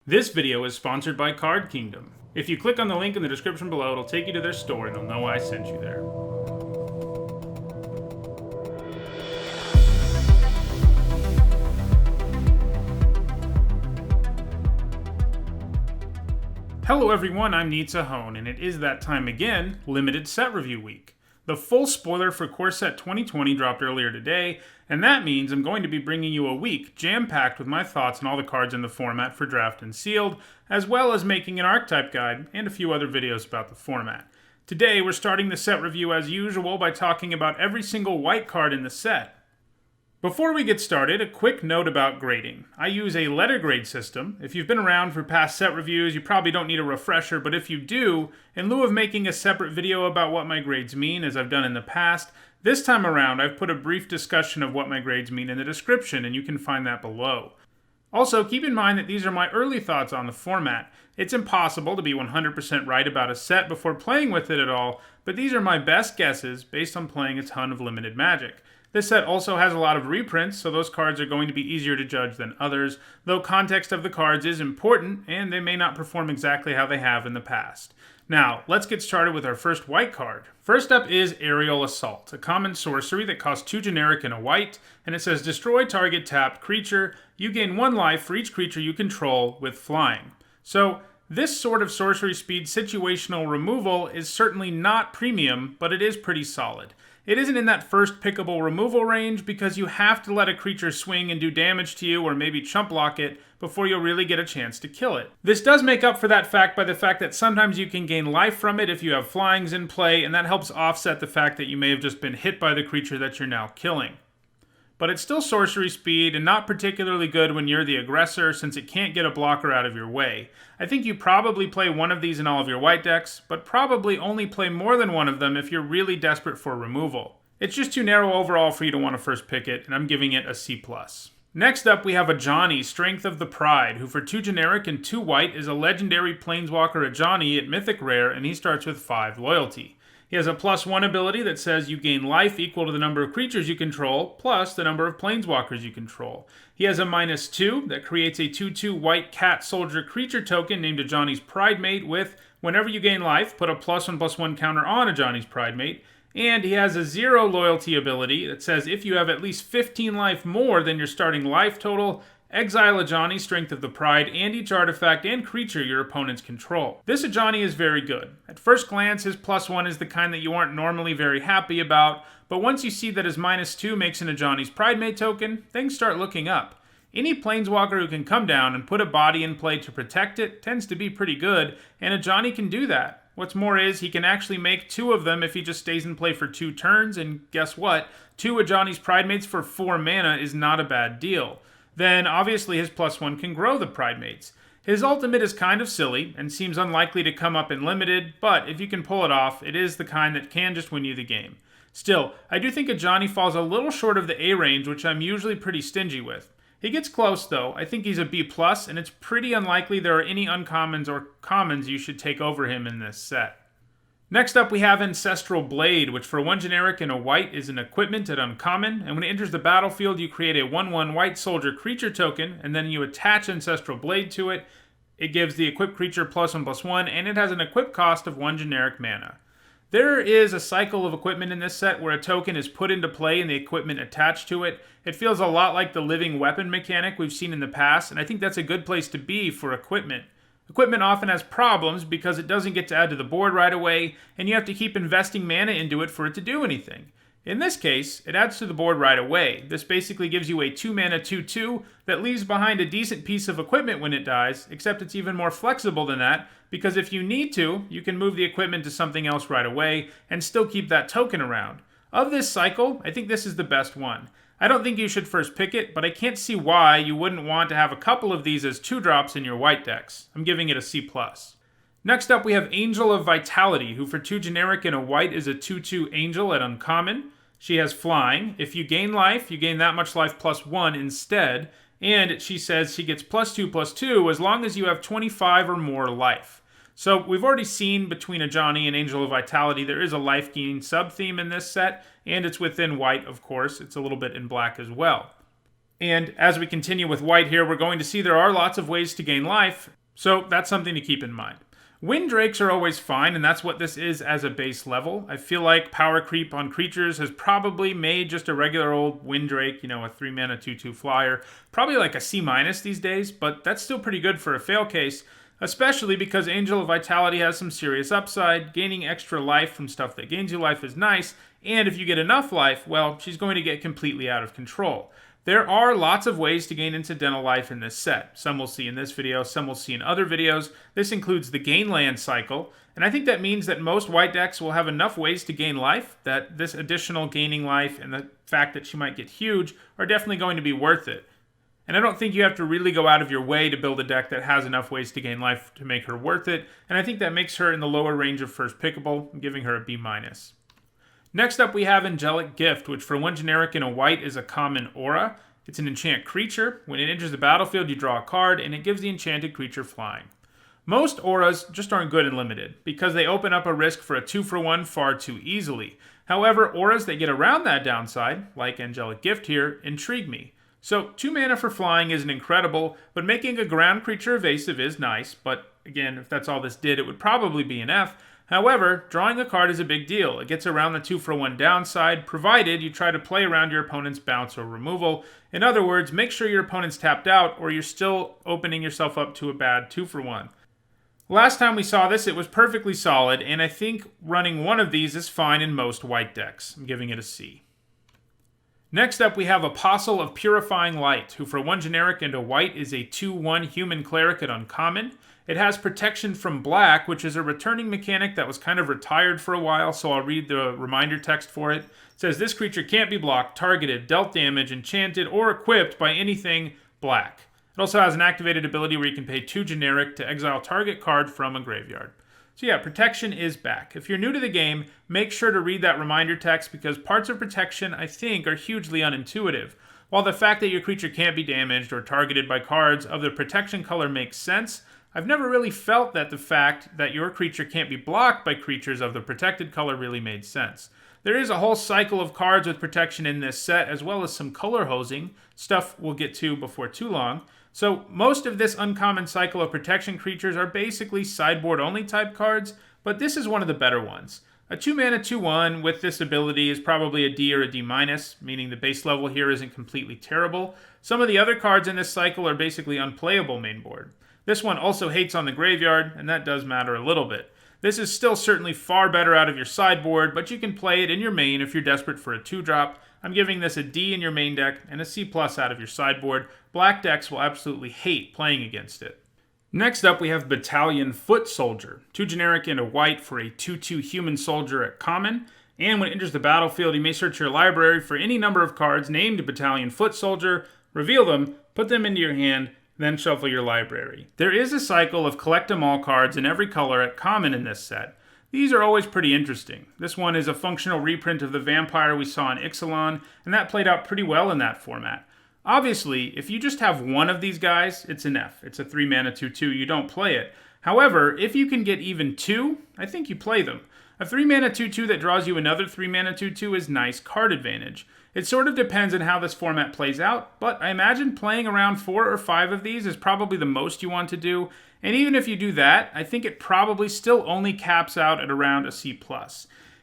This video is sponsored by Card Kingdom. If you click on the link in the description below, it'll take you to their store and they'll know I sent you there. Hello everyone, I'm Nitsa Hone, and it is that time again, limited set review week. The full spoiler for Core Set 2020 dropped earlier today, and that means I'm going to be bringing you a week jam-packed with my thoughts on all the cards in the format for Draft and Sealed, as well as making an archetype guide and a few other videos about the format. Today, we're starting the set review as usual by talking about every single white card in the set. Before we get started, a quick note about grading. I use a letter grade system. If you've been around for past set reviews, you probably don't need a refresher, but if you do, in lieu of making a separate video about what my grades mean, as I've done in the past, this time around I've put a brief discussion of what my grades mean in the description, and you can find that below. Also, keep in mind that these are my early thoughts on the format. It's impossible to be 100% right about a set before playing with it at all, but these are my best guesses based on playing a ton of limited Magic. This set also has a lot of reprints, so those cards are going to be easier to judge than others, though context of the cards is important, and they may not perform exactly how they have in the past. Now, let's get started with our first white card. First up is Aerial Assault, a common sorcery that costs 2 generic and a white, and it says destroy target tapped creature. You gain 1 life for each creature you control with flying. So, this sort of sorcery speed situational removal is certainly not premium, but it is pretty solid. It isn't in that first pickable removal range because you have to let a creature swing and do damage to you or maybe chump block it before you'll really get a chance to kill it. This does make up for that fact by the fact that sometimes you can gain life from it if you have flyings in play, and that helps offset the fact that you may have just been hit by the creature that you're now killing. But it's still sorcery speed and not particularly good when you're the aggressor since it can't get a blocker out of your way. I think you probably play one of these in all of your white decks, but probably only play more than one of them if you're really desperate for removal. It's just too narrow overall for you to want to first pick it, and I'm giving it a C+. Next up, we have Ajani, Strength of the Pride, who for 2 generic and 2 white is a legendary planeswalker Ajani at Mythic Rare, and he starts with 5 loyalty. He has a +1 ability that says you gain life equal to the number of creatures you control, plus the number of planeswalkers you control. He has a -2 that creates a 2/2 white cat soldier creature token named Ajani's Pridemate with, whenever you gain life, put a +1/+1 counter on Ajani's Pridemate. And he has a 0 loyalty ability that says if you have at least 15 life more than your starting life total, exile Ajani, Strength of the Pride, and each artifact and creature your opponents control. This Ajani is very good. At first glance, his +1 is the kind that you aren't normally very happy about, but once you see that his -2 makes an Ajani's Pridemate token, things start looking up. Any planeswalker who can come down and put a body in play to protect it tends to be pretty good, and Ajani can do that. What's more is, he can actually make 2 of them if he just stays in play for 2 turns, and guess what? 2 Ajani's Pridemates for 4 mana is not a bad deal. Then, obviously, his +1 can grow the Pridemates. His ultimate is kind of silly, and seems unlikely to come up in Limited, but if you can pull it off, it is the kind that can just win you the game. Still, I do think Ajani falls a little short of the A range, which I'm usually pretty stingy with. He gets close, though. I think he's a B+, and it's pretty unlikely there are any uncommons or commons you should take over him in this set. Next up, we have Ancestral Blade, which for 1 generic and a white is an equipment at uncommon, and when it enters the battlefield, you create a 1/1 white soldier creature token, and then you attach Ancestral Blade to it. It gives the equipped creature +1/+1, and it has an equip cost of 1 generic mana. There is a cycle of equipment in this set where a token is put into play and the equipment attached to it. It feels a lot like the living weapon mechanic we've seen in the past, and I think that's a good place to be for equipment. Equipment often has problems because it doesn't get to add to the board right away, and you have to keep investing mana into it for it to do anything. In this case, it adds to the board right away. This basically gives you a 2 mana 2/2 that leaves behind a decent piece of equipment when it dies, except it's even more flexible than that, because if you need to, you can move the equipment to something else right away and still keep that token around. Of this cycle, I think this is the best one. I don't think you should first pick it, but I can't see why you wouldn't want to have a couple of these as 2-drops in your white decks. I'm giving it a C+. Next up, we have Angel of Vitality, who for 2 generic and a white is a 2/2 angel at uncommon. She has flying. If you gain life, you gain that much life +1 instead, and she says she gets +2/+2 as long as you have 25 or more life. So we've already seen between Ajani and Angel of Vitality there is a life gain sub-theme in this set, and it's within white, of course. It's a little bit in black as well. And as we continue with white here, we're going to see there are lots of ways to gain life. So that's something to keep in mind. Wind Drakes are always fine, and that's what this is as a base level. I feel like power creep on creatures has probably made just a regular old Wind Drake, a 3 mana 2/2 flyer, probably like a C- these days, but that's still pretty good for a fail case, especially because Angel of Vitality has some serious upside. Gaining extra life from stuff that gains you life is nice, and if you get enough life, well, she's going to get completely out of control. There are lots of ways to gain incidental life in this set. Some we'll see in this video, some we'll see in other videos. This includes the gain land cycle, and I think that means that most white decks will have enough ways to gain life that this additional gaining life and the fact that she might get huge are definitely going to be worth it. And I don't think you have to really go out of your way to build a deck that has enough ways to gain life to make her worth it, and I think that makes her in the lower range of first pickable, giving her a B-. Next up we have Angelic Gift, which for 1 generic and a white is a common aura. It's an enchant creature. When it enters the battlefield you draw a card, and it gives the enchanted creature flying. Most auras just aren't good in limited, because they open up a risk for a 2-for-1 far too easily. However, auras that get around that downside, like Angelic Gift here, intrigue me. So 2 mana for flying isn't incredible, but making a ground creature evasive is nice, but again, if that's all this did, it would probably be an F. However, drawing a card is a big deal. It gets around the 2-for-1 downside, provided you try to play around your opponent's bounce or removal. In other words, make sure your opponent's tapped out, or you're still opening yourself up to a bad 2-for-1. Last time we saw this, it was perfectly solid, and I think running one of these is fine in most white decks. I'm giving it a C. Next up, we have Apostle of Purifying Light, who for 1 generic and a white is a 2/1 human cleric at uncommon. It has protection from black, which is a returning mechanic that was kind of retired for a while, so I'll read the reminder text for it. It says, this creature can't be blocked, targeted, dealt damage, enchanted, or equipped by anything black. It also has an activated ability where you can pay 2 generic to exile target card from a graveyard. So yeah, protection is back. If you're new to the game, make sure to read that reminder text because parts of protection, I think, are hugely unintuitive. While the fact that your creature can't be damaged or targeted by cards of the protection color makes sense, I've never really felt that the fact that your creature can't be blocked by creatures of the protected color really made sense. There is a whole cycle of cards with protection in this set, as well as some color hosing, stuff we'll get to before too long. So most of this uncommon cycle of protection creatures are basically sideboard only type cards, but this is one of the better ones. A 2 mana 2/1 with this ability is probably a D or a D-, meaning the base level here isn't completely terrible. Some of the other cards in this cycle are basically unplayable mainboard. This one also hates on the graveyard, and that does matter a little bit. This is still certainly far better out of your sideboard, but you can play it in your main if you're desperate for a 2-drop. I'm giving this a D in your main deck and a C+ out of your sideboard. Black decks will absolutely hate playing against it. Next up, we have Battalion Foot Soldier. 2 generic and a white for a 2/2 human soldier at common. And when it enters the battlefield, you may search your library for any number of cards named Battalion Foot Soldier, reveal them, put them into your hand, then shuffle your library. There is a cycle of collect 'em all cards in every color at common in this set. These are always pretty interesting. This one is a functional reprint of the vampire we saw in Ixalan, and that played out pretty well in that format. Obviously, if you just have one of these guys, it's an F. It's a 3 mana 2/2, you don't play it. However, if you can get even 2, I think you play them. A 3 mana 2/2 that draws you another 3 mana 2/2 is nice card advantage. It sort of depends on how this format plays out, but I imagine playing around 4 or 5 of these is probably the most you want to do, and even if you do that, I think it probably still only caps out at around a C+.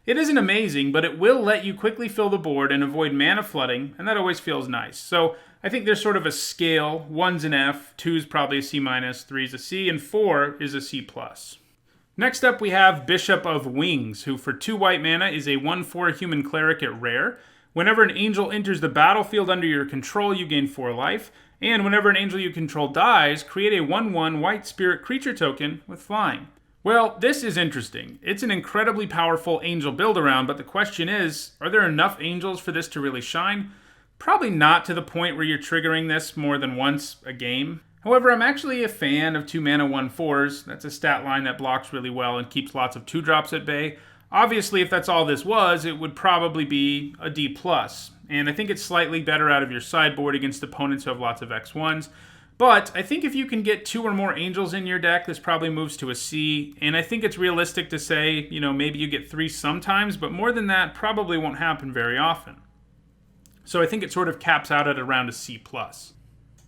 It isn't amazing, but it will let you quickly fill the board and avoid mana flooding, and that always feels nice. So I think there's sort of a scale. 1's an F, 2's probably a C-, 3's a C, and 4 is a C+. Next up we have Bishop of Wings, who for 2 white mana is a 1/4 human cleric at rare. Whenever an angel enters the battlefield under your control, you gain 4 life. And whenever an angel you control dies, create a 1/1 white spirit creature token with flying. Well, this is interesting. It's an incredibly powerful angel build-around, but the question is, are there enough angels for this to really shine? Probably not to the point where you're triggering this more than once a game. However, I'm actually a fan of 2 mana 1/4s. That's a stat line that blocks really well and keeps lots of 2-drops at bay. Obviously, if that's all this was, it would probably be a D+. And I think it's slightly better out of your sideboard against opponents who have lots of X1s. But I think if you can get 2 or more angels in your deck, this probably moves to a C. And I think it's realistic to say, maybe you get 3 sometimes, but more than that probably won't happen very often. So I think it sort of caps out at around a C+.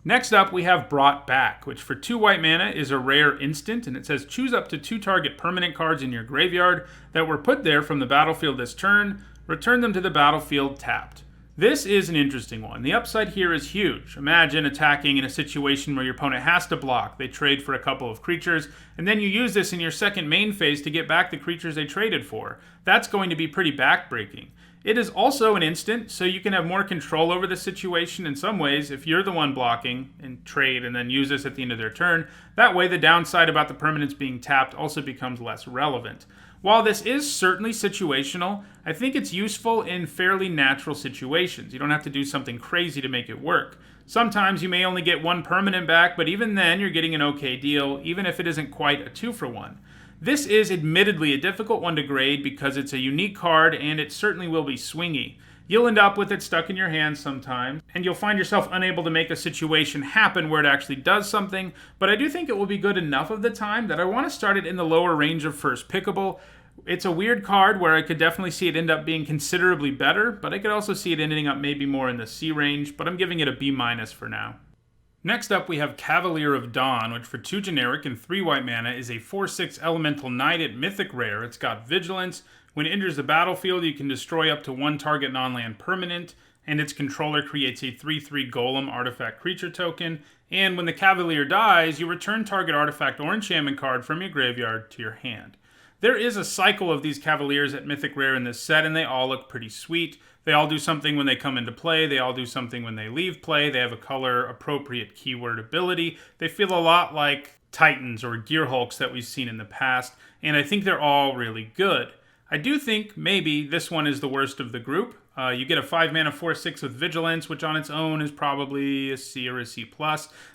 Next up, we have Brought Back, which for 2 white mana is a rare instant, and it says choose up to 2 target permanent cards in your graveyard that were put there from the battlefield this turn, return them to the battlefield tapped. This is an interesting one. The upside here is huge. Imagine attacking in a situation where your opponent has to block. They trade for a couple of creatures, and then you use this in your second main phase to get back the creatures they traded for. That's going to be pretty backbreaking. It is also an instant, so you can have more control over the situation in some ways if you're the one blocking and trade and then use this at the end of their turn. That way the downside about the permanents being tapped also becomes less relevant. While this is certainly situational, I think it's useful in fairly natural situations. You don't have to do something crazy to make it work. Sometimes you may only get 1 permanent back, but even then you're getting an okay deal, even if it isn't quite a 2-for-1. This is admittedly a difficult one to grade because it's a unique card and it certainly will be swingy. You'll end up with it stuck in your hands sometimes, and you'll find yourself unable to make a situation happen where it actually does something, but I do think it will be good enough of the time that I want to start it in the lower range of first pickable. It's a weird card where I could definitely see it end up being considerably better, but I could also see it ending up maybe more in the C range, but I'm giving it a B- for now. Next up, we have Cavalier of Dawn, which for 2 generic and 3 white mana is a 4/6 elemental knight at Mythic rare. It's got Vigilance. When it enters the battlefield, you can destroy up to 1 target non-land permanent, and its controller creates a 3/3 golem artifact creature token. And when the Cavalier dies, you return target artifact or enchantment card from your graveyard to your hand. There is a cycle of these Cavaliers at Mythic Rare in this set, and they all look pretty sweet. They all do something when they come into play. They all do something when they leave play. They have a color-appropriate keyword ability. They feel a lot like Titans or Gearhulks that we've seen in the past, and I think they're all really good. I do think maybe this one is the worst of the group. You get a 5 mana 4/6 with Vigilance, which on its own is probably a C or a C+.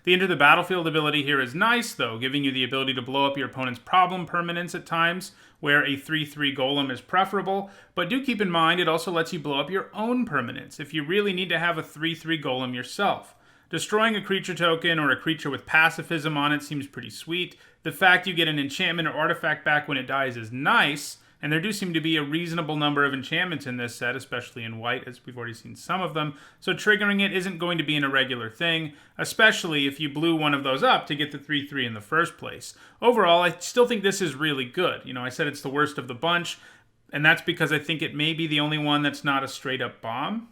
The Enter the Battlefield ability here is nice, though, giving you the ability to blow up your opponent's problem permanents at times, where a 3/3 Golem is preferable. But do keep in mind, it also lets you blow up your own permanents if you really need to have a 3/3 Golem yourself. Destroying a creature token or a creature with pacifism on it seems pretty sweet. The fact you get an enchantment or artifact back when it dies is nice, and there do seem to be a reasonable number of enchantments in this set, especially in white, as we've already seen some of them, so triggering it isn't going to be an irregular thing, especially if you blew one of those up to get the 3/3 in the first place. Overall, I still think this is really good. I said it's the worst of the bunch, and that's because I think it may be the only one that's not a straight-up bomb.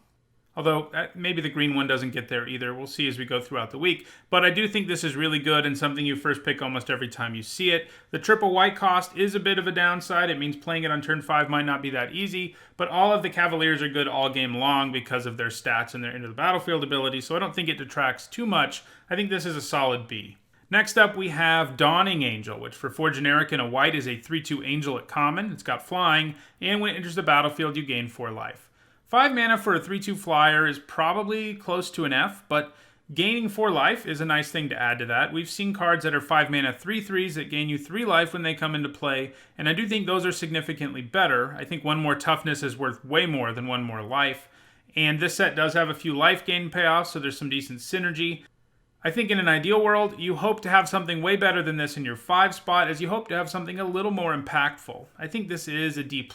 Although, maybe the green one doesn't get there either. We'll see as we go throughout the week. But I do think this is really good and something you first pick almost every time you see it. The triple white cost is a bit of a downside. It means playing it on turn 5 might not be that easy. But all of the Cavaliers are good all game long because of their stats and their Into the Battlefield ability. So I don't think it detracts too much. I think this is a solid B. Next up, we have Dawning Angel, which for 4 generic and a white is a 3/2 angel at common. It's got flying, and when it enters the battlefield, you gain 4 life. 5 mana for a 3/2 flyer is probably close to an F, but gaining 4 life is a nice thing to add to that. We've seen cards that are 5 mana 3/3s that gain you 3 life when they come into play, and I do think those are significantly better. I think 1 more toughness is worth way more than 1 more life, and this set does have a few life gain payoffs, so there's some decent synergy. I think in an ideal world, you hope to have something way better than this in your 5 spot, as you hope to have something a little more impactful. I think this is a D+,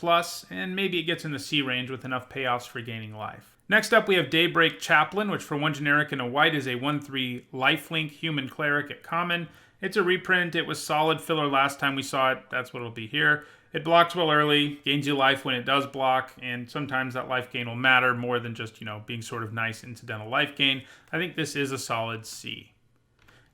and maybe it gets in the C range with enough payoffs for gaining life. Next up, we have Daybreak Chaplain, which for 1 generic and a white is a 1/3 lifelink human cleric at common. It's a reprint. It was solid filler last time we saw it. That's what it'll be here. It blocks well early, gains you life when it does block, and sometimes that life gain will matter more than just, being sort of nice incidental life gain. I think this is a solid C.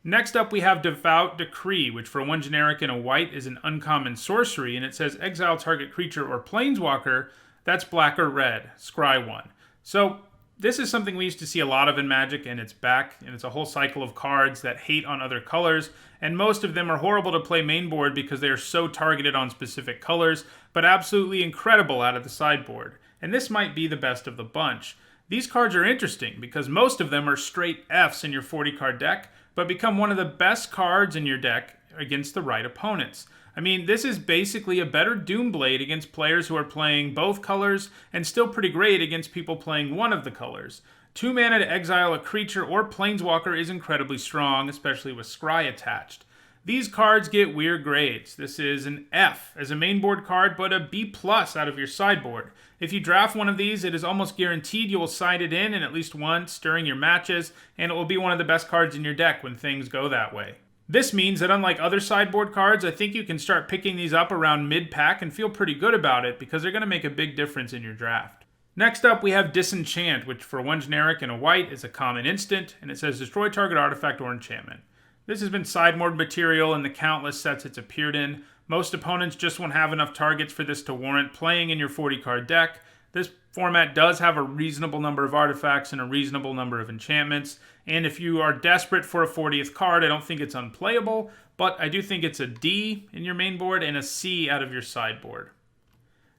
Next up, we have Devout Decree, which for 1 generic and a white is an uncommon sorcery, and it says exile target creature or planeswalker that's black or red, scry 1. So this is something we used to see a lot of in Magic, and it's back, and it's a whole cycle of cards that hate on other colors, and most of them are horrible to play main board because they are so targeted on specific colors, but absolutely incredible out of the sideboard. And this might be the best of the bunch. These cards are interesting because most of them are straight Fs in your 40-card deck, but become one of the best cards in your deck against the right opponents. I mean, this is basically a better Doomblade against players who are playing both colors, and still pretty great against people playing one of the colors. 2 mana to exile a creature or planeswalker is incredibly strong, especially with Scry attached. These cards get weird grades. This is an F as a main board card, but a B plus out of your sideboard. If you draft one of these, it is almost guaranteed you will side it in at least once during your matches, and it will be one of the best cards in your deck when things go that way. This means that unlike other sideboard cards, I think you can start picking these up around mid-pack and feel pretty good about it because they're going to make a big difference in your draft. Next up, we have Disenchant, which for 1 generic and a white is a common instant, and it says destroy target artifact or enchantment. This has been sideboard material in the countless sets it's appeared in. Most opponents just won't have enough targets for this to warrant playing in your 40-card deck. This format does have a reasonable number of artifacts and a reasonable number of enchantments, and if you are desperate for a 40th card, I don't think it's unplayable, but I do think it's a D in your main board and a C out of your sideboard.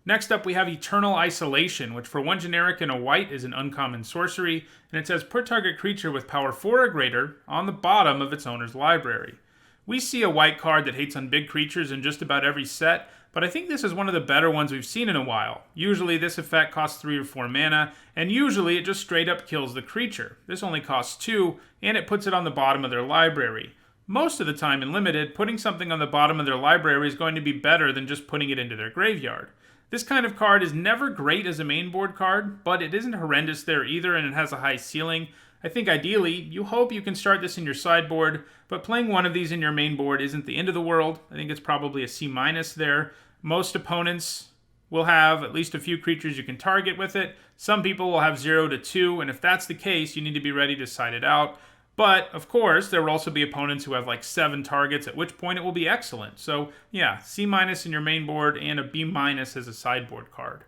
Next up, we have Eternal Isolation, which for 1 generic and a white is an uncommon sorcery, and it says put target creature with power 4 or greater on the bottom of its owner's library. We see a white card that hates on big creatures in just about every set, but I think this is one of the better ones we've seen in a while. Usually this effect costs 3 or 4 mana, and usually it just straight up kills the creature. This only costs 2, and it puts it on the bottom of their library. Most of the time in Limited, putting something on the bottom of their library is going to be better than just putting it into their graveyard. This kind of card is never great as a main board card, but it isn't horrendous there either, and it has a high ceiling. I think ideally, you hope you can start this in your sideboard, but playing one of these in your main board isn't the end of the world. I think it's probably a C- there. Most opponents will have at least a few creatures you can target with it. Some people will have 0 to 2, and if that's the case, you need to be ready to side it out. But, of course, there will also be opponents who have like 7 targets, at which point it will be excellent. So, yeah, C- in your main board and a B- as a sideboard card.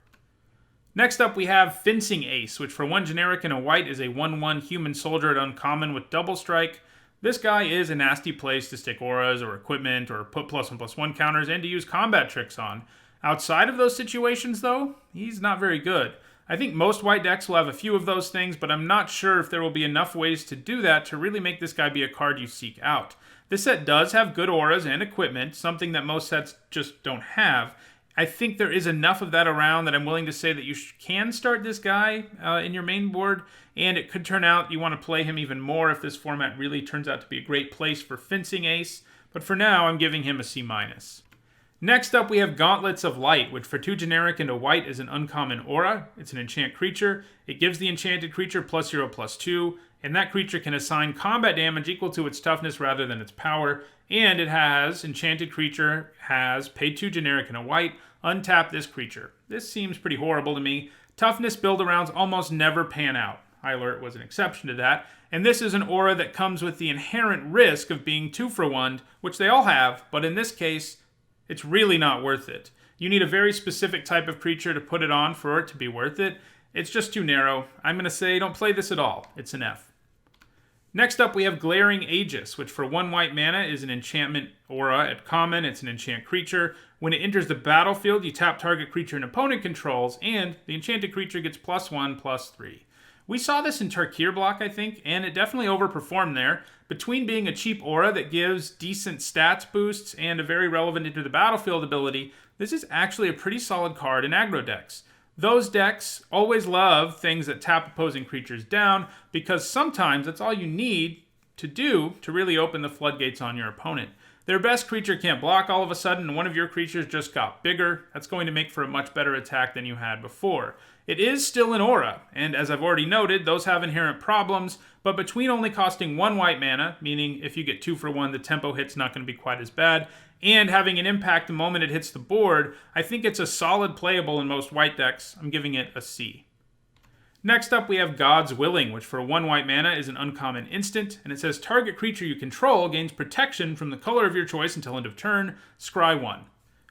Next up, we have Fencing Ace, which for 1 generic and a white is a 1/1 human soldier at uncommon with double strike. This guy is a nasty place to stick auras or equipment or put +1/+1 counters and to use combat tricks on. Outside of those situations, though, he's not very good. I think most white decks will have a few of those things, but I'm not sure if there will be enough ways to do that to really make this guy be a card you seek out. This set does have good auras and equipment, something that most sets just don't have. I think there is enough of that around that I'm willing to say that you can start this guy in your main board, and it could turn out you want to play him even more if this format really turns out to be a great place for Fencing Ace, but for now I'm giving him a C-. Next up, we have Gauntlets of Light, which for 2 generic and a white is an uncommon aura. It's an enchant creature. It gives the enchanted creature +0/+2, and that creature can assign combat damage equal to its toughness rather than its power. And it has, enchanted creature has, pay 2 generic and a white, untap this creature. This seems pretty horrible to me. Toughness build-arounds almost never pan out. High Alert was an exception to that. And this is an aura that comes with the inherent risk of being 2-for-1, which they all have, but in this case, it's really not worth it. You need a very specific type of creature to put it on for it to be worth it. It's just too narrow. I'm going to say don't play this at all. It's an F. Next up, we have Glaring Aegis, which for 1 white mana is an enchantment aura at common. It's an enchant creature. When it enters the battlefield, you tap target creature an opponent controls, and the enchanted creature gets +1/+3. We saw this in Tarkir block, I think, and it definitely overperformed there. Between being a cheap aura that gives decent stats boosts and a very relevant into the battlefield ability, this is actually a pretty solid card in aggro decks. Those decks always love things that tap opposing creatures down because sometimes that's all you need to do to really open the floodgates on your opponent. Their best creature can't block all of a sudden, and one of your creatures just got bigger. That's going to make for a much better attack than you had before. It is still an aura, and as I've already noted, those have inherent problems, but between only costing 1 white mana, meaning if you get 2-for-1, the tempo hit's not going to be quite as bad, and having an impact the moment it hits the board, I think it's a solid playable in most white decks. I'm giving it a C. Next up, we have God's Willing, which for 1 white mana is an uncommon instant, and it says target creature you control gains protection from the color of your choice until end of turn, scry 1.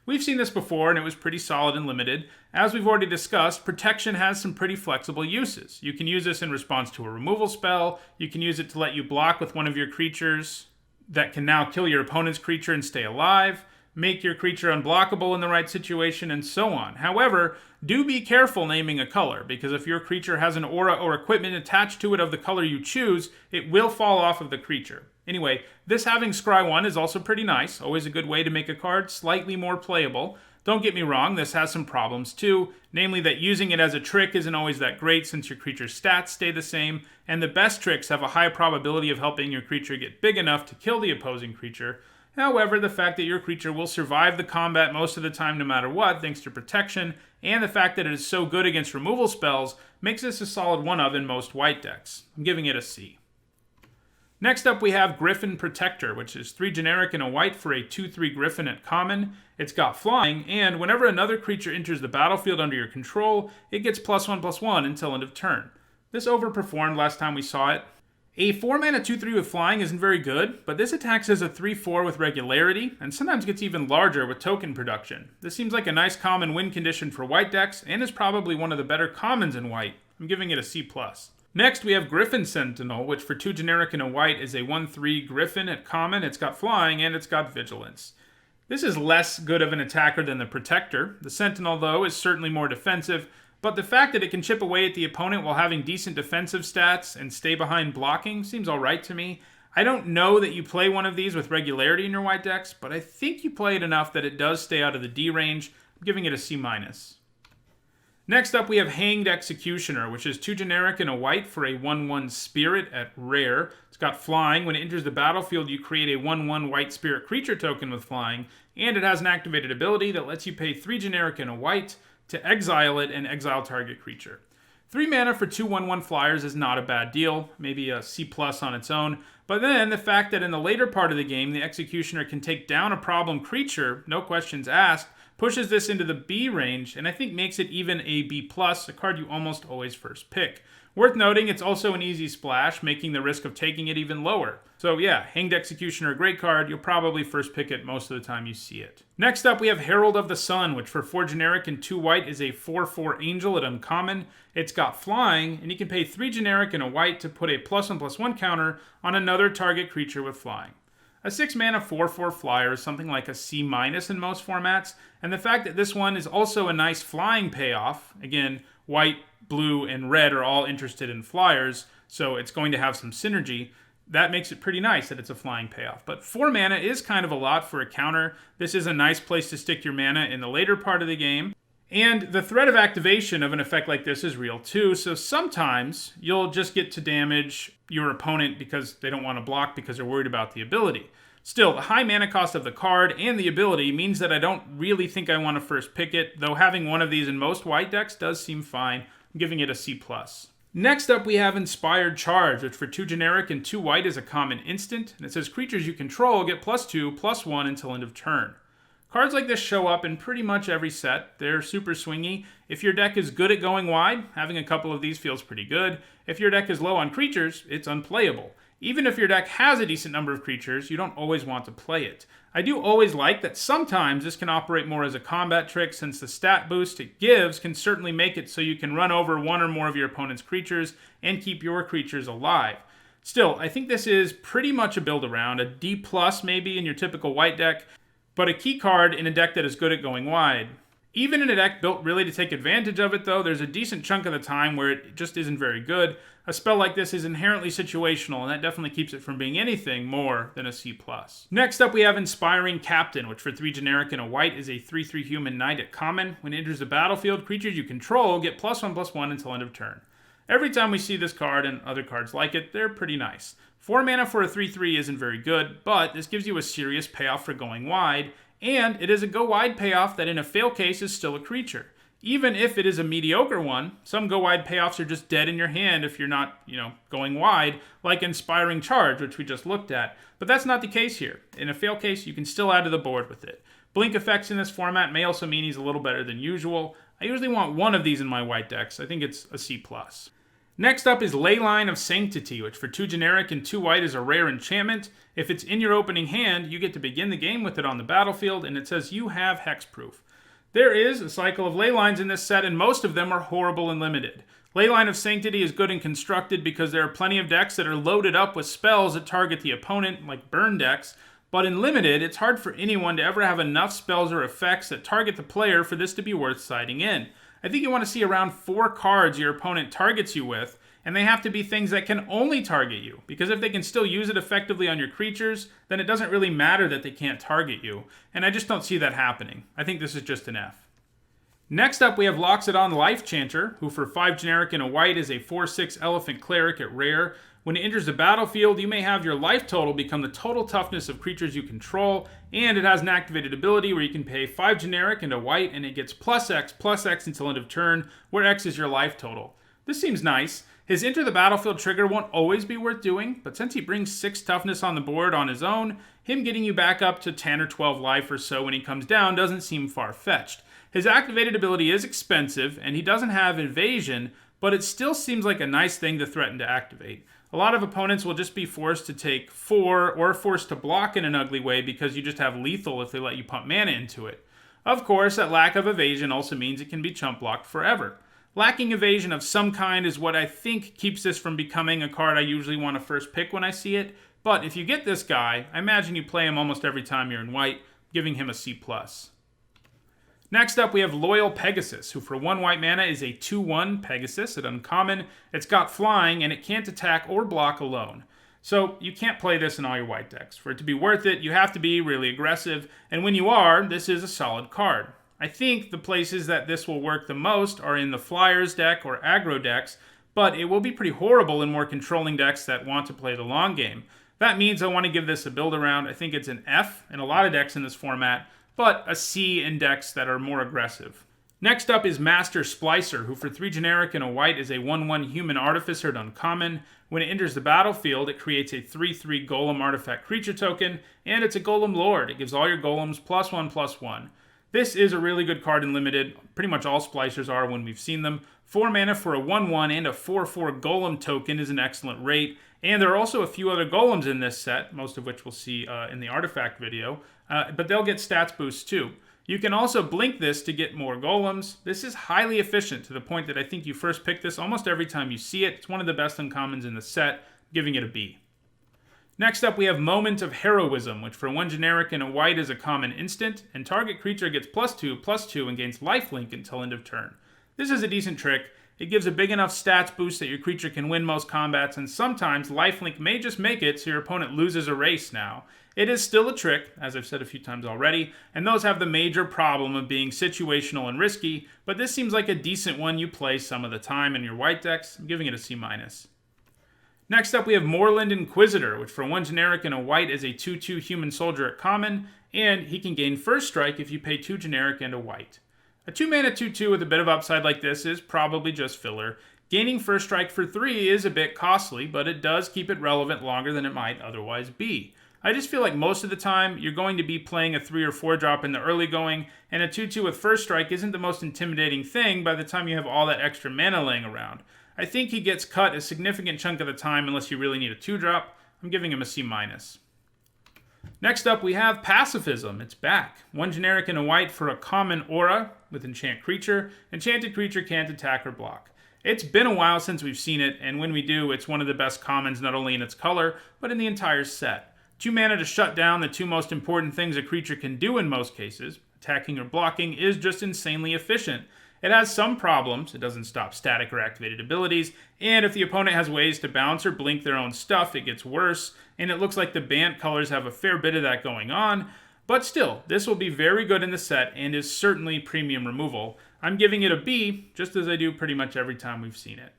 We've seen this before, and it was pretty solid and limited. As we've already discussed, protection has some pretty flexible uses. You can use this in response to a removal spell. You can use it to let you block with one of your creatures that can now kill your opponent's creature and stay alive, make your creature unblockable in the right situation, and so on. However, do be careful naming a color, because if your creature has an aura or equipment attached to it of the color you choose, it will fall off of the creature. Anyway, this having scry 1 is also pretty nice, always a good way to make a card slightly more playable. Don't get me wrong, this has some problems too, namely that using it as a trick isn't always that great since your creature's stats stay the same, and the best tricks have a high probability of helping your creature get big enough to kill the opposing creature. However, the fact that your creature will survive the combat most of the time no matter what, thanks to protection, and the fact that it is so good against removal spells, makes this a solid 1-of in most white decks. I'm giving it a C. Next up we have Griffin Protector, which is 3 generic and a white for a 2/3 Griffin at common. It's got flying, and whenever another creature enters the battlefield under your control, it gets +1/+1 until end of turn. This overperformed last time we saw it. A 4-mana 2/3 with flying isn't very good, but this attacks as a 3/4 with regularity, and sometimes gets even larger with token production. This seems like a nice common win condition for white decks, and is probably one of the better commons in white. I'm giving it a C+. Next, we have Griffin Sentinel, which for 2 generic and a white is a 1/3 Griffin at common. It's got flying, and it's got vigilance. This is less good of an attacker than the Protector. The Sentinel, though, is certainly more defensive, but the fact that it can chip away at the opponent while having decent defensive stats and stay behind blocking seems alright to me. I don't know that you play one of these with regularity in your white decks, but I think you play it enough that it does stay out of the D range. I'm giving it a C-. Next up, we have Hanged Executioner, which is 2 generic and a white for a 1/1 Spirit at rare. It's got flying. When it enters the battlefield, you create a 1/1 white Spirit creature token with flying, and it has an activated ability that lets you pay 3 generic and a white to exile it and exile target creature. 3 mana for 2 1/1 flyers is not a bad deal, maybe a C+ on its own, but then the fact that in the later part of the game, the Executioner can take down a problem creature, no questions asked, pushes this into the B range, and I think makes it even a B+, a card you almost always first pick. Worth noting, it's also an easy splash, making the risk of taking it even lower. So yeah, Hanged Executioner, a great card. You'll probably first pick it most of the time you see it. Next up, we have Herald of the Sun, which for 4 generic and 2 white is a 4/4 Angel at uncommon. It's got flying, and you can pay 3 generic and a white to put a +1/+1 counter on another target creature with flying. A 6 mana 4/4 flyer is something like a C- in most formats, and the fact that this one is also a nice flying payoff, again, white, blue, and red are all interested in flyers, so it's going to have some synergy. That makes it pretty nice that it's a flying payoff. But 4 mana is kind of a lot for a counter. This is a nice place to stick your mana in the later part of the game. And the threat of activation of an effect like this is real too, so sometimes you'll just get to damage your opponent because they don't want to block because they're worried about the ability. Still, the high mana cost of the card and the ability means that I don't really think I want to first pick it, though having one of these in most white decks does seem fine. I'm giving it a C+. Next up, we have Inspired Charge, which for 2 generic and 2 white is a common instant, and it says creatures you control get +2/+1 until end of turn. Cards like this show up in pretty much every set. They're super swingy. If your deck is good at going wide, having a couple of these feels pretty good. If your deck is low on creatures, it's unplayable. Even if your deck has a decent number of creatures, you don't always want to play it. I do always like that sometimes this can operate more as a combat trick, since the stat boost it gives can certainly make it so you can run over one or more of your opponent's creatures and keep your creatures alive. Still, I think this is pretty much a build around, a D+ maybe in your typical white deck, but a key card in a deck that is good at going wide. Even in a deck built really to take advantage of it, though, there's a decent chunk of the time where it just isn't very good. A spell like this is inherently situational, and that definitely keeps it from being anything more than a C+. Next up, we have Inspiring Captain, which for 3 generic and a white is a 3/3 human knight at common. When it enters the battlefield, creatures you control get +1/+1 until end of turn. Every time we see this card and other cards like it, they're pretty nice. 4 mana for a 3/3 isn't very good, but this gives you a serious payoff for going wide, and it is a go wide payoff that in a fail case is still a creature. Even if it is a mediocre one, some go wide payoffs are just dead in your hand if you're not, going wide, like Inspiring Charge, which we just looked at. But that's not the case here. In a fail case, you can still add to the board with it. Blink effects in this format may also mean he's a little better than usual. I usually want one of these in my white decks. I think it's a C+. Next up is Leyline of Sanctity, which for 2 generic and 2 white is a rare enchantment. If it's in your opening hand, you get to begin the game with it on the battlefield, and it says you have hexproof. There is a cycle of Leylines in this set, and most of them are horrible and limited. Leyline of Sanctity is good and constructed because there are plenty of decks that are loaded up with spells that target the opponent, like burn decks, but in limited, it's hard for anyone to ever have enough spells or effects that target the player for this to be worth siding in. I think you want to see around 4 cards your opponent targets you with, and they have to be things that can only target you, because if they can still use it effectively on your creatures, then it doesn't really matter that they can't target you, and I just don't see that happening. I think this is just an F. Next up, we have Loxodon Life Chanter, who for 5 generic and a white is a 4/6 Elephant Cleric at rare. When it enters the battlefield, you may have your life total become the total toughness of creatures you control, and it has an activated ability where you can pay 5 generic and a white, and it gets plus X until end of turn, where X is your life total. This seems nice. His enter the battlefield trigger won't always be worth doing, but since he brings 6 toughness on the board on his own, him getting you back up to 10 or 12 life or so when he comes down doesn't seem far-fetched. His activated ability is expensive, and he doesn't have evasion, but it still seems like a nice thing to threaten to activate. A lot of opponents will just be forced to take 4 or forced to block in an ugly way because you just have lethal if they let you pump mana into it. Of course, that lack of evasion also means it can be chump blocked forever. Lacking evasion of some kind is what I think keeps this from becoming a card I usually want to first pick when I see it, but if you get this guy, I imagine you play him almost every time you're in white, giving him a C+. Next up, we have Loyal Pegasus, who for 1 white mana is a 2/1 Pegasus at uncommon. It's got flying, and it can't attack or block alone. So you can't play this in all your white decks. For it to be worth it, you have to be really aggressive, and when you are, this is a solid card. I think the places that this will work the most are in the Flyers deck or aggro decks, but it will be pretty horrible in more controlling decks that want to play the long game. That means I want to give this a build around. I think it's an F in a lot of decks in this format, but a C in decks that are more aggressive. Next up is Master Splicer, who for 3 generic and a white is a 1/1 human artificer at uncommon. When it enters the battlefield, it creates a 3/3 golem artifact creature token, and it's a golem lord. It gives all your golems +1/+1. This is a really good card in Limited. Pretty much all Splicers are when we've seen them. 4 mana for a 1/1 and a 4/4 golem token is an excellent rate. And there are also a few other golems in this set, most of which we'll see in the artifact video. But they'll get stats boosts too. You can also blink this to get more golems. This is highly efficient to the point that I think you first pick this almost every time you see it. It's one of the best uncommons in the set, giving it a B. Next up, we have Moment of Heroism, which for 1 generic and a white is a common instant, and target creature gets +2/+2 and gains lifelink until end of turn. This is a decent trick. It gives a big enough stats boost that your creature can win most combats, and sometimes lifelink may just make it so your opponent loses a race now. It is still a trick, as I've said a few times already, and those have the major problem of being situational and risky, but this seems like a decent one you play some of the time in your white decks. I'm giving it a C-. Next up, we have Moorland Inquisitor, which for 1 generic and a white is a 2/2 human soldier at common, and he can gain first strike if you pay 2 generic and a white. A 2 mana 2/2 with a bit of upside like this is probably just filler. Gaining first strike for 3 is a bit costly, but it does keep it relevant longer than it might otherwise be. I just feel like most of the time, you're going to be playing a 3 or 4 drop in the early going, and a 2/2 with first strike isn't the most intimidating thing by the time you have all that extra mana laying around. I think he gets cut a significant chunk of the time unless you really need a 2-drop. I'm giving him a C-. Next up, we have Pacifism. It's back. 1 generic and a white for a common aura with enchant creature. Enchanted creature can't attack or block. It's been a while since we've seen it, and when we do, it's one of the best commons not only in its color, but in the entire set. 2 mana to shut down the 2 most important things a creature can do in most cases. Attacking or blocking is just insanely efficient. It has some problems. It doesn't stop static or activated abilities, and if the opponent has ways to bounce or blink their own stuff, it gets worse, and it looks like the Bant colors have a fair bit of that going on, but still, this will be very good in the set and is certainly premium removal. I'm giving it a B, just as I do pretty much every time we've seen it.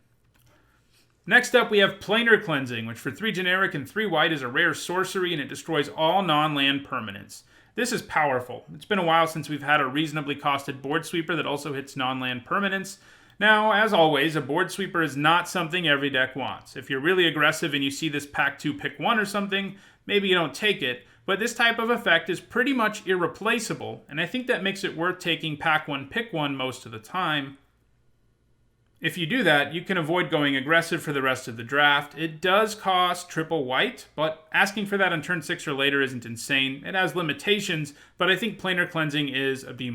Next up, we have Planar Cleansing, which for 3 generic and 3 white is a rare sorcery, and it destroys all non-land permanents. This is powerful. It's been a while since we've had a reasonably costed board sweeper that also hits non-land permanents. Now, as always, a board sweeper is not something every deck wants. If you're really aggressive and you see this pack 2 pick 1 or something, maybe you don't take it, but this type of effect is pretty much irreplaceable, and I think that makes it worth taking pack 1 pick 1 most of the time. If you do that, you can avoid going aggressive for the rest of the draft. It does cost triple white, but asking for that on turn 6 or later isn't insane. It has limitations, but I think Planar Cleansing is a B-.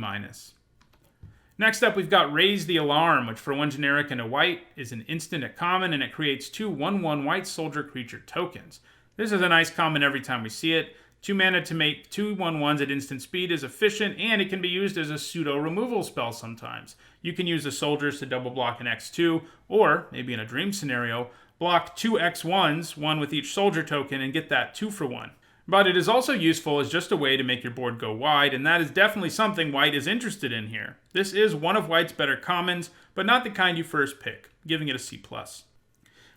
Next up, we've got Raise the Alarm, which for 1 generic and a white is an instant at common, and it creates 2 1/1 white soldier creature tokens. This is a nice common every time we see it. 2 mana to make 2 1/1s at instant speed is efficient, and it can be used as a pseudo-removal spell sometimes. You can use the soldiers to double block an X2, or, maybe in a dream scenario, block 2 X1s, 1 with each soldier token, and get that 2 for 1. But it is also useful as just a way to make your board go wide, and that is definitely something white is interested in here. This is one of white's better commons, but not the kind you first pick, giving it a C+.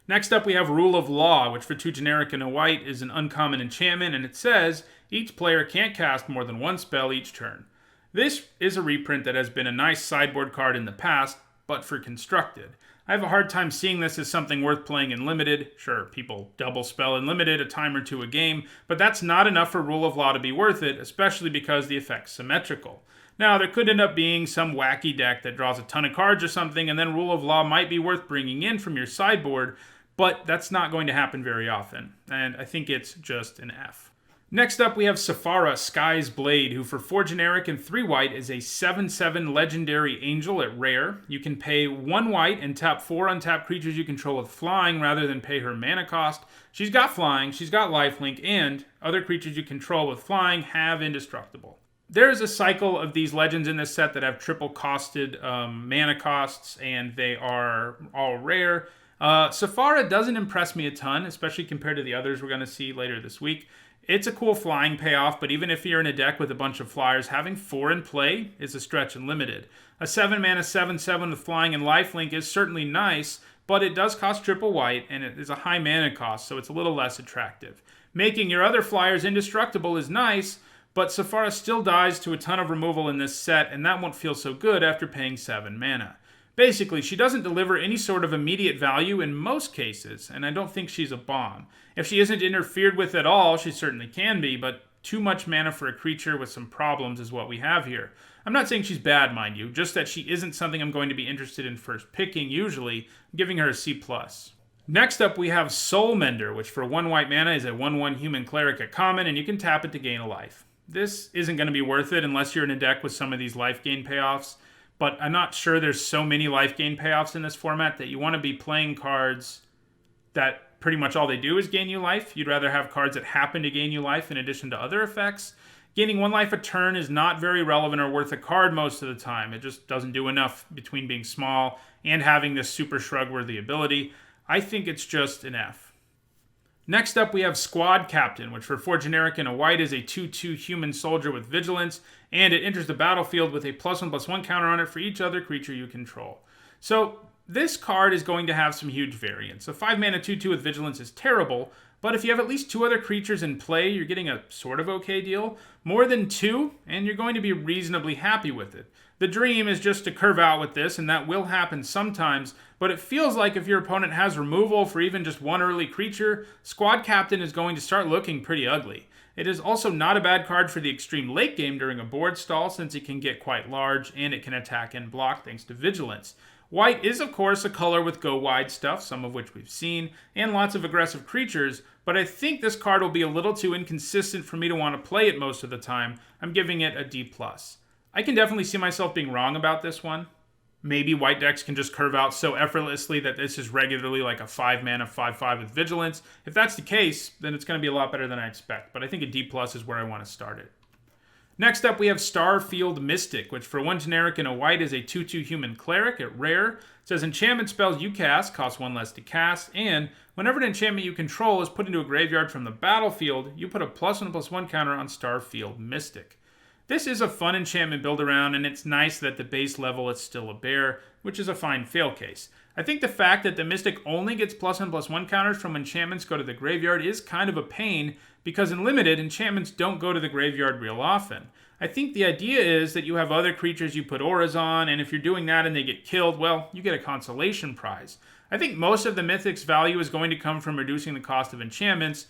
Next up, we have Rule of Law, which for 2 generic and a white is an uncommon enchantment, and it says, each player can't cast more than 1 spell each turn. This is a reprint that has been a nice sideboard card in the past, but for constructed. I have a hard time seeing this as something worth playing in Limited. Sure, people double spell in Limited a time or two a game, but that's not enough for Rule of Law to be worth it, especially because the effect's symmetrical. Now, there could end up being some wacky deck that draws a ton of cards or something, and then Rule of Law might be worth bringing in from your sideboard, but that's not going to happen very often, and I think it's just an F. Next up, we have Sephara, Sky's Blade, who for 4 generic and 3 white is a 7/7 legendary angel at rare. You can pay 1 white and tap 4 untapped creatures you control with flying rather than pay her mana cost. She's got flying, she's got lifelink, and other creatures you control with flying have indestructible. There is a cycle of these legends in this set that have triple costed mana costs, and they are all rare. Sephara doesn't impress me a ton, especially compared to the others we're going to see later this week. It's a cool flying payoff, but even if you're in a deck with a bunch of flyers, having 4 in play is a stretch and limited. A 7 mana 7/7 with flying and lifelink is certainly nice, but it does cost triple white, and it is a high mana cost, so it's a little less attractive. Making your other flyers indestructible is nice, but Sephara still dies to a ton of removal in this set, and that won't feel so good after paying 7 mana. Basically, she doesn't deliver any sort of immediate value in most cases, and I don't think she's a bomb. If she isn't interfered with at all, she certainly can be, but too much mana for a creature with some problems is what we have here. I'm not saying she's bad, mind you, just that she isn't something I'm going to be interested in first picking usually, I'm giving her a C+. Next up, we have Soul Mender, which for 1 white mana is a 1/1 human cleric at common, and you can tap it to gain a life. This isn't going to be worth it unless you're in a deck with some of these life gain payoffs, but I'm not sure there's so many life gain payoffs in this format that you want to be playing cards that pretty much all they do is gain you life. You'd rather have cards that happen to gain you life in addition to other effects. Gaining 1 life a turn is not very relevant or worth a card most of the time. It just doesn't do enough between being small and having this super shrug-worthy ability. I think it's just an F. Next up, we have Squad Captain, which for 4 generic and a white is a 2/2 human soldier with vigilance, and it enters the battlefield with a +1/+1 counter on it for each other creature you control. So this card is going to have some huge variance. A 5 mana 2/2 with vigilance is terrible, but if you have at least 2 other creatures in play, you're getting a sort of okay deal. More than 2, and you're going to be reasonably happy with it. The dream is just to curve out with this, and that will happen sometimes, but it feels like if your opponent has removal for even just 1 early creature, Squad Captain is going to start looking pretty ugly. It is also not a bad card for the extreme late game during a board stall, since it can get quite large, and it can attack and block thanks to Vigilance. White is, of course, a color with go-wide stuff, some of which we've seen, and lots of aggressive creatures, but I think this card will be a little too inconsistent for me to want to play it most of the time. I'm giving it a D+. I can definitely see myself being wrong about this one. Maybe white decks can just curve out so effortlessly that this is regularly like a 5 mana 5/5 with Vigilance. If that's the case, then it's going to be a lot better than I expect, but I think a D+ is where I want to start it. Next up, we have Starfield Mystic, which for 1 generic and a white is a 2/2 human cleric at rare. It says enchantment spells you cast cost 1 less to cast, and whenever an enchantment you control is put into a graveyard from the battlefield, you put a +1/+1 counter on Starfield Mystic. This is a fun enchantment build around, and it's nice that the base level is still a bear, which is a fine fail case. I think the fact that the Mystic only gets +1/+1 counters from enchantments go to the graveyard is kind of a pain, because in Limited, enchantments don't go to the graveyard real often. I think the idea is that you have other creatures you put auras on, and if you're doing that and they get killed, well, you get a consolation prize. I think most of the Mythics value is going to come from reducing the cost of enchantments,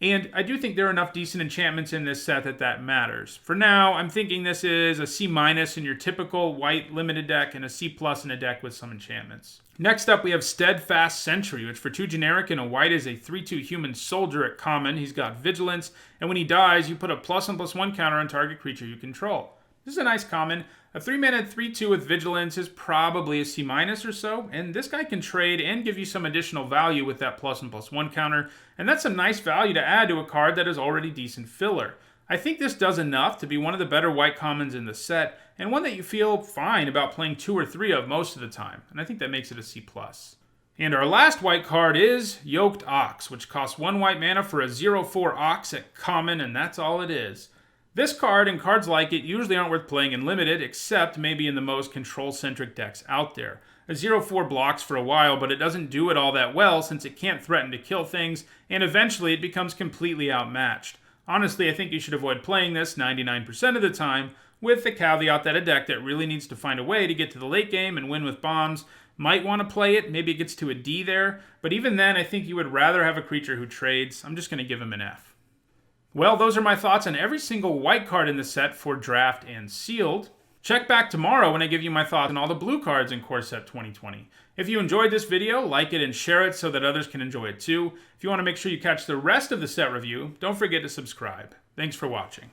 and I do think there are enough decent enchantments in this set that matters. For now, I'm thinking this is a C- in your typical white limited deck and a C+ in a deck with some enchantments. Next up, we have Steadfast Sentry, which for 2 generic and a white is a 3/2 human soldier at common. He's got vigilance, and when he dies, you put a +1/+1 counter on target creature you control. This is a nice common. A 3 mana 3/2 with vigilance is probably a C- or so, and this guy can trade and give you some additional value with that +1/+1 counter, and that's some nice value to add to a card that is already decent filler. I think this does enough to be one of the better white commons in the set, and one that you feel fine about playing 2 or 3 of most of the time, and I think that makes it a C+. And our last white card is Yoked Ox, which costs 1 white mana for a 0/4 Ox at common, and that's all it is. This card and cards like it usually aren't worth playing in Limited, except maybe in the most control-centric decks out there. A 0/4 blocks for a while, but it doesn't do it all that well since it can't threaten to kill things, and eventually it becomes completely outmatched. Honestly, I think you should avoid playing this 99% of the time, with the caveat that a deck that really needs to find a way to get to the late game and win with bombs might want to play it. Maybe it gets to a D there, but even then I think you would rather have a creature who trades. I'm just going to give him an F. Well, those are my thoughts on every single white card in the set for Draft and Sealed. Check back tomorrow when I give you my thoughts on all the blue cards in Core Set 2020. If you enjoyed this video, like it and share it so that others can enjoy it too. If you want to make sure you catch the rest of the set review, don't forget to subscribe. Thanks for watching.